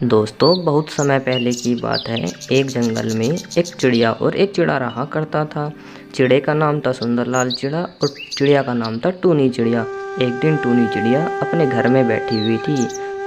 दोस्तों, बहुत समय पहले की बात है। एक जंगल में एक चिड़िया और एक चिड़ा रहा करता था। चिड़े का नाम था सुंदरलाल चिड़ा और चिड़िया का नाम था टूनी चिड़िया। एक दिन टूनी चिड़िया अपने घर में बैठी हुई थी।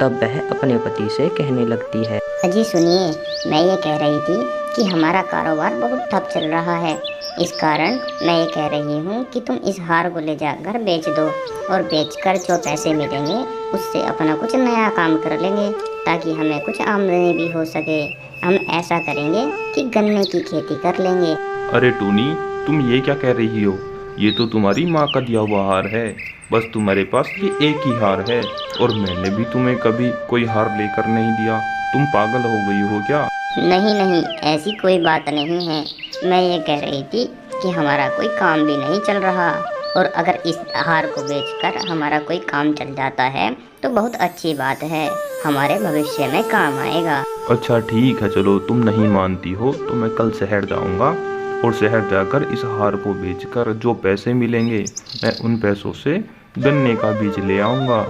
तब वह अपने पति से कहने लगती है, अजी सुनिए, मैं ये कह रही थी कि हमारा कारोबार बहुत ठप चल रहा है। इस कारण मैं ये कह रही हूँ कि तुम इस हार को ले जाकर बेच दो और बेचकर जो पैसे मिलेंगे उससे अपना कुछ नया काम कर लेंगे ताकि हमें कुछ आमदनी भी हो सके। हम ऐसा करेंगे कि गन्ने की खेती कर लेंगे। अरे टूनी, तुम ये क्या कह रही हो? ये तो तुम्हारी माँ का दिया हुआ हार है। बस तुम्हारे पास ये एक ही हार है और मैंने भी तुम्हें कभी कोई हार लेकर नहीं दिया। तुम पागल हो गई हो क्या? नहीं नहीं, ऐसी कोई बात नहीं है। मैं ये कह रही थी कि हमारा कोई काम भी नहीं चल रहा और अगर इस हार को बेचकर हमारा कोई काम चल जाता है तो बहुत अच्छी बात है, हमारे भविष्य में काम आएगा। अच्छा ठीक है, चलो तुम नहीं मानती हो तो मैं कल शहर जाऊंगा और शहर जाकर इस हार को बेचकर जो पैसे मिलेंगे मैं उन पैसों से गन्ने का बीज ले आऊंगा।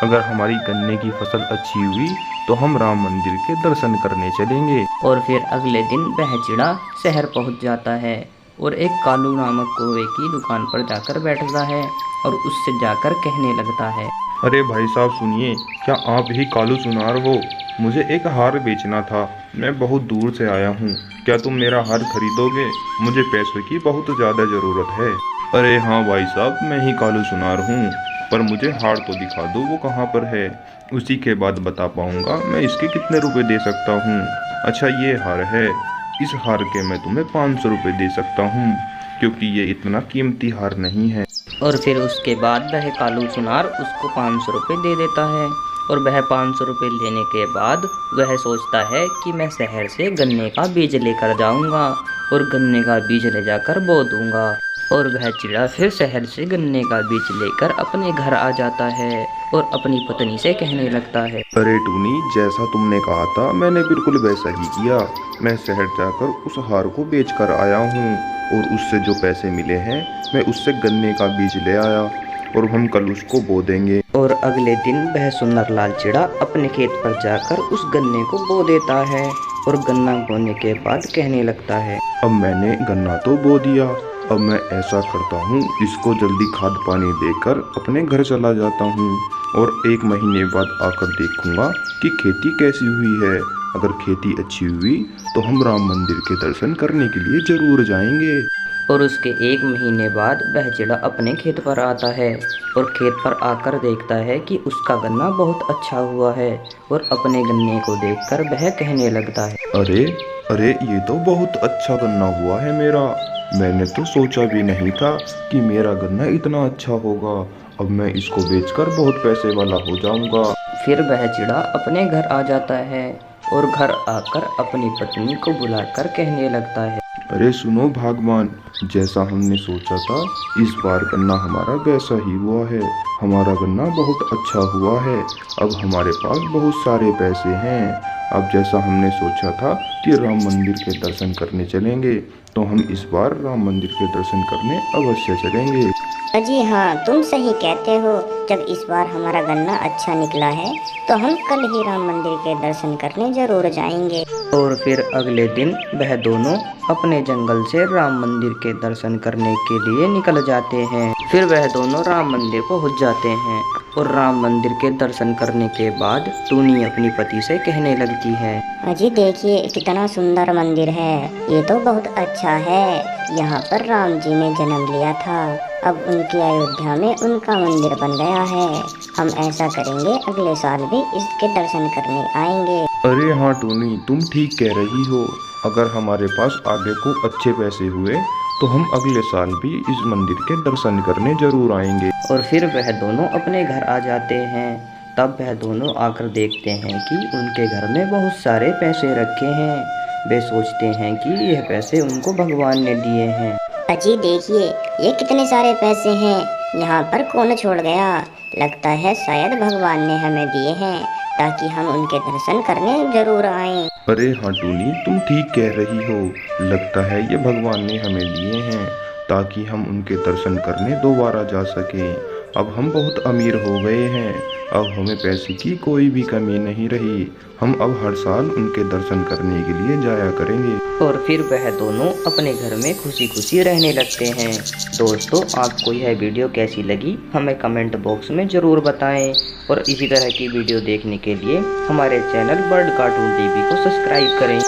अगर हमारी गन्ने की फसल अच्छी हुई तो हम राम मंदिर के दर्शन करने चलेंगे। और फिर अगले दिन वह चिड़ा शहर पहुंच जाता है और एक कालू नामक कौवे की दुकान पर जाकर बैठता है और उससे जाकर कहने लगता है, अरे भाई साहब सुनिए, क्या आप ही कालू सुनार हो? मुझे एक हार बेचना था। मैं बहुत दूर से आया हूँ। क्या तुम मेरा हार खरीदोगे? मुझे पैसों की बहुत ज़्यादा ज़रूरत है। अरे हाँ भाई साहब, मैं ही कालू सुनार हूँ, पर मुझे हार तो दिखा दो, वो कहाँ पर है? उसी के बाद बता पाऊँगा मैं इसके कितने रुपए दे सकता हूँ। अच्छा ये हार है, इस हार के मैं तुम्हें 500 रुपये दे सकता हूँ, क्योंकि ये इतना कीमती हार नहीं है। और फिर उसके बाद वह कालू सुनार उसको 500 रुपये दे देता है। और वह 500 रुपये लेने के बाद वह सोचता है कि मैं शहर से गन्ने का बीज लेकर जाऊंगा और गन्ने का बीज ले जाकर बो दूंगा। और वह चिड़ा फिर शहर से गन्ने का बीज लेकर अपने घर आ जाता है और अपनी पत्नी से कहने लगता है, अरे टूनी, जैसा तुमने कहा था मैंने बिल्कुल वैसा ही किया। मैं शहर जाकर उस हार को बेच कर आया हूँ और उससे जो पैसे मिले हैं मैं उससे गन्ने का बीज ले आया और हम कल उसको बो देंगे। और अगले दिन वह सुंदरलाल चिड़ा अपने खेत पर जाकर उस गन्ने को बो देता है और गन्ना बोने के बाद कहने लगता है, अब मैंने गन्ना तो बो दिया, अब मैं ऐसा करता हूँ, इसको जल्दी खाद पानी देकर अपने घर चला जाता हूँ और 1 महीने बाद आकर देखूंगा कि खेती कैसी हुई है। अगर खेती अच्छी हुई तो हम राम मंदिर के दर्शन करने के लिए जरूर जाएंगे। और उसके 1 महीने बाद वह चिड़ा अपने खेत पर आता है और खेत पर आकर देखता है कि उसका गन्ना बहुत अच्छा हुआ है और अपने गन्ने को देखकर वह कहने लगता है, अरे अरे, ये तो बहुत अच्छा गन्ना हुआ है मेरा। मैंने तो सोचा भी नहीं था कि मेरा गन्ना इतना अच्छा होगा। अब मैं इसको बेचकर बहुत पैसे वाला हो जाऊंगा। फिर वह चिड़ा अपने घर आ जाता है और घर आकर अपनी पत्नी को बुलाकर कहने लगता है, अरे सुनो भागवान, जैसा हमने सोचा था इस बार गन्ना हमारा वैसा ही हुआ है। हमारा गन्ना बहुत अच्छा हुआ है। अब हमारे पास बहुत सारे पैसे हैं। अब जैसा हमने सोचा था कि राम मंदिर के दर्शन करने चलेंगे, तो हम इस बार राम मंदिर के दर्शन करने अवश्य चलेंगे। अजी हाँ, तुम सही कहते हो। जब इस बार हमारा गन्ना अच्छा निकला है तो हम कल ही राम मंदिर के दर्शन करने जरूर जाएंगे। और फिर अगले दिन वह दोनों अपने जंगल से राम मंदिर के दर्शन करने के लिए निकल जाते हैं। फिर वह दोनों राम मंदिर पहुंच जाते हैं और राम मंदिर के दर्शन करने के बाद टूनी अपनी पति से कहने लगती है, अजी देखिए कितना सुंदर मंदिर है, ये तो बहुत अच्छा है। यहाँ पर राम जी ने जन्म लिया था, अब उनकी अयोध्या में उनका मंदिर बन गया है। हम ऐसा करेंगे, अगले साल भी इसके दर्शन करने आएंगे। अरे हाँ टूनी, तुम ठीक कह रही हो। अगर हमारे पास आगे को अच्छे पैसे हुए तो हम अगले साल भी इस मंदिर के दर्शन करने जरूर आएंगे। और फिर वह दोनों अपने घर आ जाते हैं। तब वह दोनों आकर देखते हैं कि उनके घर में बहुत सारे पैसे रखे हैं। वे सोचते हैं कि यह पैसे उनको भगवान ने दिए हैं। अजी देखिए ये कितने सारे पैसे हैं, यहाँ पर कौन छोड़ गया? लगता है शायद भगवान ने हमें दिए हैं ताकि हम उनके दर्शन करने जरूर आएं। अरे हाँ टूनी, तुम ठीक कह रही हो। लगता है ये भगवान ने हमें दिए हैं ताकि हम उनके दर्शन करने दोबारा जा सकें। अब हम बहुत अमीर हो गए हैं। अब हमें पैसे की कोई भी कमी नहीं रही। हम अब हर साल उनके दर्शन करने के लिए जाया करेंगे। और फिर वह दोनों अपने घर में खुशी खुशी रहने लगते हैं। दोस्तों, आपको यह वीडियो कैसी लगी हमें कमेंट बॉक्स में ज़रूर बताएं और इसी तरह की वीडियो देखने के लिए हमारे चैनल बर्ड कार्टून टीवी को सब्सक्राइब करें।